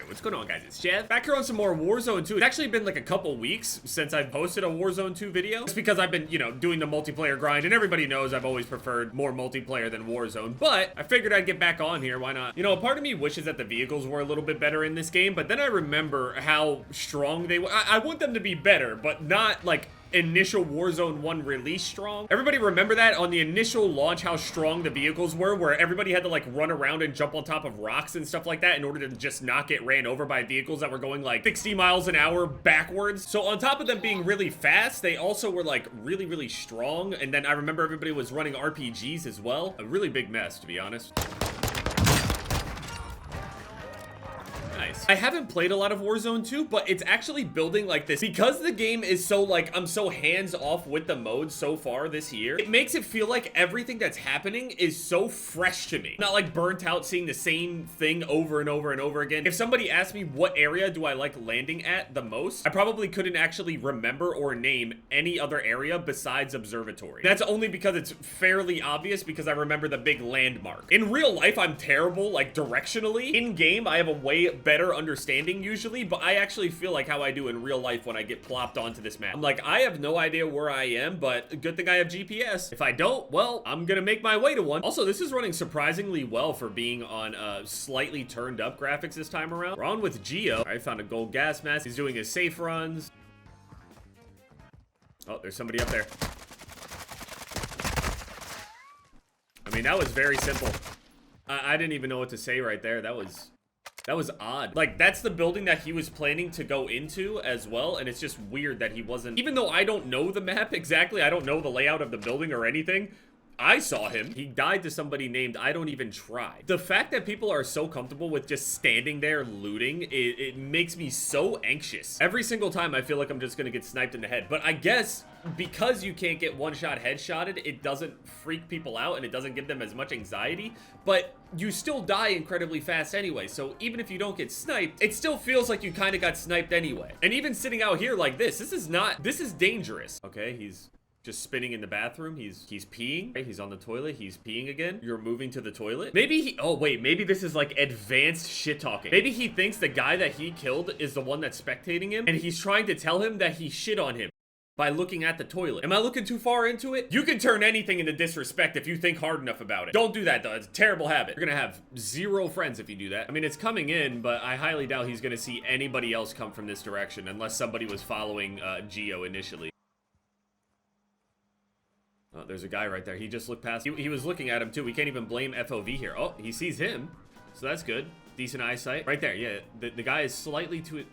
What's going on, guys? It's Jeff. Back here on some more Warzone 2. It's actually been like a couple weeks since I've posted a Warzone 2 video. It's because I've been, doing the multiplayer grind, and everybody knows I've always preferred more multiplayer than Warzone, but I figured I'd get back on here. Why not? A part of me wishes that the vehicles were a little bit better in this game, but then I remember how strong they were. I want them to be better, but not like initial Warzone 1 release strong. Everybody remember that on the initial launch, how strong the vehicles were, where everybody had to like run around and jump on top of rocks and stuff like that in order to just not get ran over by vehicles that were going like 60 miles an hour backwards. So on top of them being really fast, they also were like really, really strong. And then I remember everybody was running RPGs as well. A really big mess, to be honest. Nice. I haven't played a lot of Warzone 2, but it's actually building like this. Because the game is so like, I'm so hands-off with the mode so far this year, it makes it feel like everything that's happening is so fresh to me. Not like burnt out seeing the same thing over and over and over again. If somebody asked me what area do I like landing at the most, I probably couldn't actually remember or name any other area besides Observatory. That's only because it's fairly obvious because I remember the big landmark. In real life, I'm terrible, like directionally. In game, I have a way better understanding usually, but I actually feel like how I do in real life when I get plopped onto this map. I'm like, I have no idea where I am, but good thing I have GPS. If I don't, well, I'm gonna make my way to one. Also, this is running surprisingly well for being on slightly turned up graphics this time around. We're on with Geo. I found a gold gas mask. He's doing his safe runs. Oh, there's somebody up there. I mean, that was very simple. I didn't even know what to say right there. That was odd. Like, that's the building that he was planning to go into as well, and it's just weird that he wasn't... Even though I don't know the map exactly, I don't know the layout of the building or anything, I saw him. He died to somebody named I Don't Even Try. The fact that people are so comfortable with just standing there looting, it makes me so anxious. Every single time I feel like I'm just gonna get sniped in the head. But I guess because you can't get one-shot headshotted, it doesn't freak people out and it doesn't give them as much anxiety, but you still die incredibly fast anyway. So even if you don't get sniped, it still feels like you kind of got sniped anyway. And even sitting out here like this is dangerous. Okay, he's just spinning in the bathroom. He's peeing. Okay, he's on the toilet. He's peeing again. You're moving to the toilet. Maybe he... Oh, wait. Maybe this is like advanced shit talking. Maybe he thinks the guy that he killed is the one that's spectating him, and he's trying to tell him that he shit on him by looking at the toilet. Am I looking too far into it? You can turn anything into disrespect if you think hard enough about it. Don't do that, though. It's a terrible habit. You're gonna have 0 friends if you do that. I mean, it's coming in, but I highly doubt he's gonna see anybody else come from this direction unless somebody was following Geo initially. Oh, there's a guy right there. He just looked past. He was looking at him, too. We can't even blame FOV here. Oh, he sees him. So that's good. Decent eyesight. Right there, yeah. The guy is slightly too...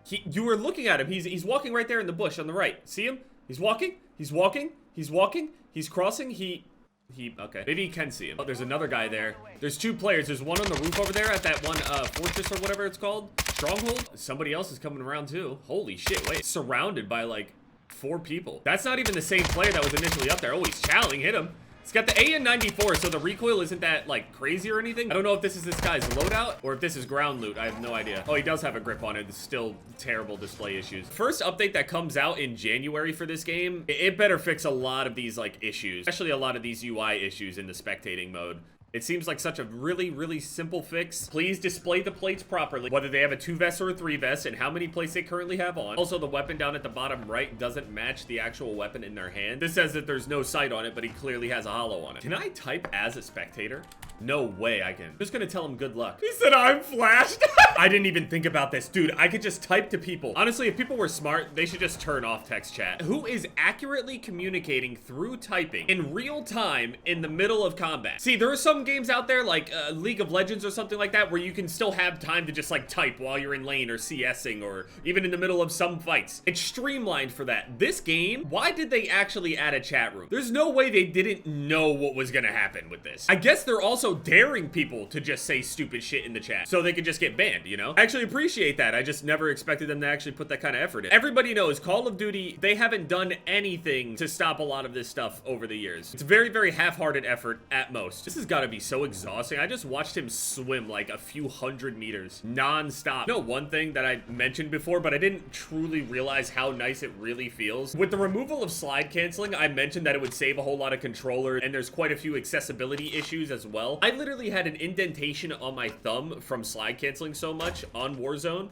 You were looking at him. He's walking right there in the bush on the right. See him? He's walking. He's walking. He's walking. He's crossing. Okay. Maybe he can see him. Oh, there's another guy there. There's 2 players. There's one on the roof over there at that one fortress or whatever it's called. Stronghold. Somebody else is coming around, too. Holy shit. Wait. Surrounded by, like, 4 people. That's not even the same player that was initially up there. Oh, he's challenging. Hit him. It's got the AN-94, so the recoil isn't that, like, crazy or anything. I don't know if this is this guy's loadout or if this is ground loot. I have no idea. Oh, he does have a grip on it. It's still terrible display issues. First update that comes out in January for this game, it better fix a lot of these, like, issues. Especially a lot of these UI issues in the spectating mode. It seems like such a really, really simple fix. Please display the plates properly, whether they have a 2 vest or a 3 vest, and how many plates they currently have on. Also, the weapon down at the bottom right doesn't match the actual weapon in their hand. This says that there's no sight on it, but he clearly has a hollow on it. Can I type as a spectator? No way I can. I'm just gonna tell him good luck. He said I'm flashed. I didn't even think about this. Dude, I could just type to people. Honestly, if people were smart, they should just turn off text chat. Who is accurately communicating through typing in real time in the middle of combat? See, there are some games out there like League of Legends or something like that where you can still have time to just like type while you're in lane or CSing or even in the middle of some fights. It's streamlined for that. This game, why did they actually add a chat room? There's no way they didn't know what was gonna happen with this. I guess they're also daring people to just say stupid shit in the chat so they could just get banned, you know? I actually appreciate that. I just never expected them to actually put that kind of effort in. Everybody knows Call of Duty, they haven't done anything to stop a lot of this stuff over the years. It's a very, very half-hearted effort at most. This has got to be so exhausting. I just watched him swim like a few 100 meters non-stop. You know, one thing that I mentioned before, but I didn't truly realize how nice it really feels. With the removal of slide canceling, I mentioned that it would save a whole lot of controller, and there's quite a few accessibility issues as well. I literally had an indentation on my thumb from slide canceling so much on Warzone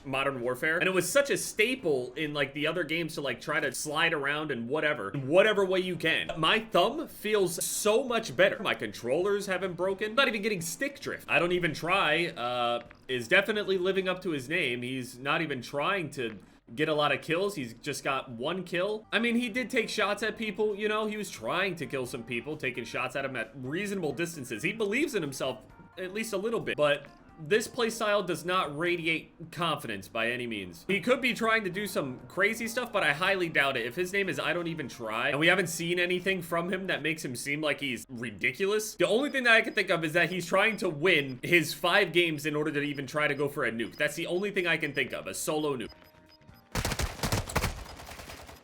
/ Modern Warfare. And it was such a staple in like the other games to like try to slide around and whatever way you can. My thumb feels so much better. My controllers haven't broken. I'm not even getting stick drift. I don't even try, is definitely living up to his name. He's not even trying to get a lot of kills. He's just got 1 kill. I mean, he did take shots at people, you know, he was trying to kill some people, taking shots at him at reasonable distances. He believes in himself at least a little bit, but this playstyle does not radiate confidence by any means. He could be trying to do some crazy stuff, but I highly doubt it. If his name is I Don't Even Try, and we haven't seen anything from him that makes him seem like he's ridiculous, the only thing that I can think of is that he's trying to win his 5 games in order to even try to go for a nuke. That's the only thing I can think of, a solo nuke.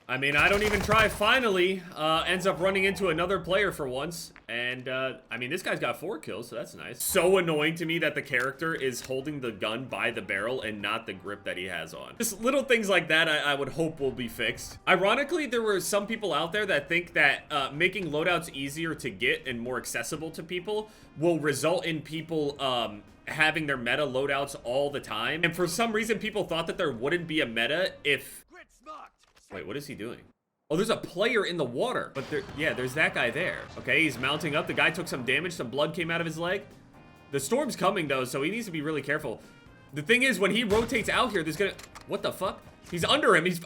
I mean, I Don't Even Try finally ends up running into another player for once. And, I mean, this guy's got 4 kills, so that's nice. So annoying to me that the character is holding the gun by the barrel and not the grip that he has on. Just little things like that I would hope will be fixed. Ironically, there were some people out there that think that making loadouts easier to get and more accessible to people will result in people, having their meta loadouts all the time. And for some reason, people thought that there wouldn't be a meta if... Wait, what is he doing? Oh, there's a player in the water. But there, yeah, there's that guy there. Okay, he's mounting up. The guy took some damage. Some blood came out of his leg. The storm's coming, though, so he needs to be really careful. The thing is, when he rotates out here, there's gonna... What the fuck? He's under him. He's...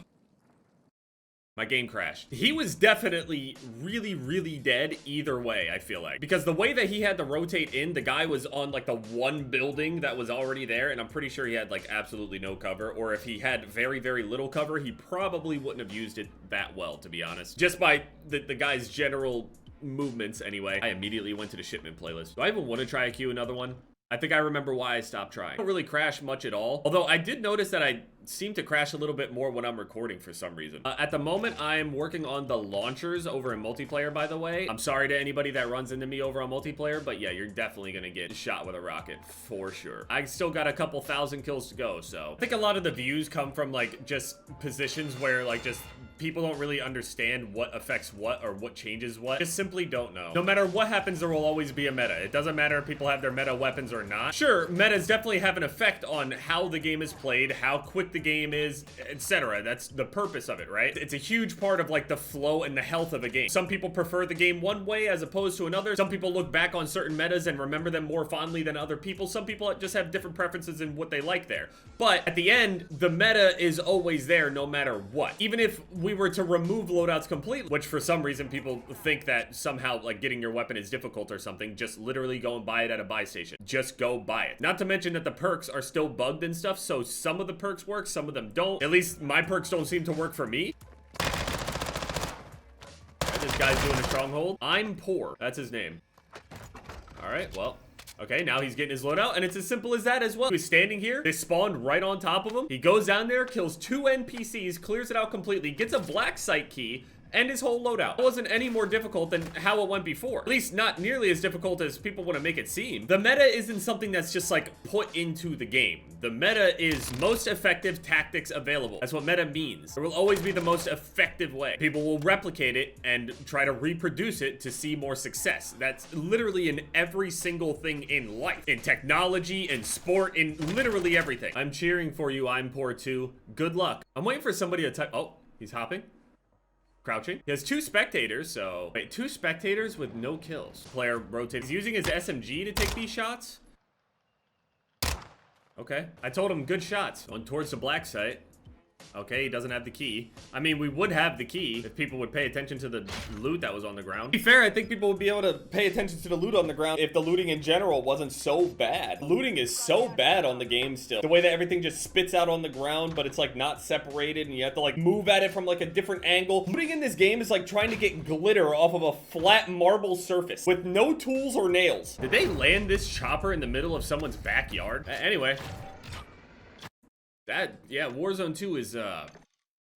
My game crashed. He was definitely really dead either way, I feel like. Because the way that he had to rotate in, the guy was on like the one building that was already there, and I'm pretty sure he had like absolutely no cover, or if he had very little cover, he probably wouldn't have used it that well, to be honest. Just by the guy's general movements anyway. I immediately went to the shipment playlist. Do I even want to try a queue another one? I think I remember why I stopped trying. I don't really crash much at all. Although I did notice that I seem to crash a little bit more when I'm recording for some reason. At the moment, I'm working on the launchers over in multiplayer, by the way. I'm sorry to anybody that runs into me over on multiplayer, but yeah, you're definitely gonna get shot with a rocket for sure. I still got a couple thousand kills to go, so. I think a lot of the views come from like just positions where like just people don't really understand what affects what or what changes what. Just simply don't know. No matter what happens, there will always be a meta. It doesn't matter if people have their meta weapons or not. Sure, metas definitely have an effect on how the game is played, how quick the game is, etc. That's the purpose of it, right? It's a huge part of like the flow and the health of a game. Some people prefer the game one way as opposed to another. Some people look back on certain metas and remember them more fondly than other people. Some people just have different preferences in what they like there. But at the end, the meta is always there no matter what. Even if we were to remove loadouts completely, which for some reason people think that somehow like getting your weapon is difficult or something, just literally go and buy it at a buy station. Just go buy it. Not to mention that the perks are still bugged and stuff, so some of the perks work, some of them don't. At least my perks don't seem to work for me. Alright, this guy's doing a stronghold. I'm poor. That's his name. Alright, well. Okay, now he's getting his loadout, and it's as simple as that as well. He's standing here. They spawned right on top of him. He goes down there, kills 2 NPCs, clears it out completely, gets a black site key, and his whole loadout. It wasn't any more difficult than how it went before. At least not nearly as difficult as people want to make it seem. The meta isn't something that's just like put into the game. The meta is most effective tactics available. That's what meta means. There will always be the most effective way. People will replicate it and try to reproduce it to see more success. That's literally in every single thing in life. In technology, in sport, in literally everything. I'm cheering for you, I'm poor too. Good luck. I'm waiting for somebody to type. Oh, he's hopping. Crouching. He has 2 spectators, so... Wait, 2 spectators with no kills. Player rotates. He's using his SMG to take these shots? Okay. I told him good shots. Going towards the black site. Okay, he doesn't have the key. I mean, we would have the key if people would pay attention to the loot that was on the ground. To be fair, I think people would be able to pay attention to the loot on the ground if the looting in general wasn't so bad. Looting is so bad on the game still. The way that everything just spits out on the ground, but it's like not separated and you have to like move at it from like a different angle. Looting in this game is like trying to get glitter off of a flat marble surface with no tools or nails. Did they land this chopper in the middle of someone's backyard? Anyway. Yeah, Warzone 2 is,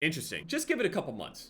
interesting. Just give it a couple months.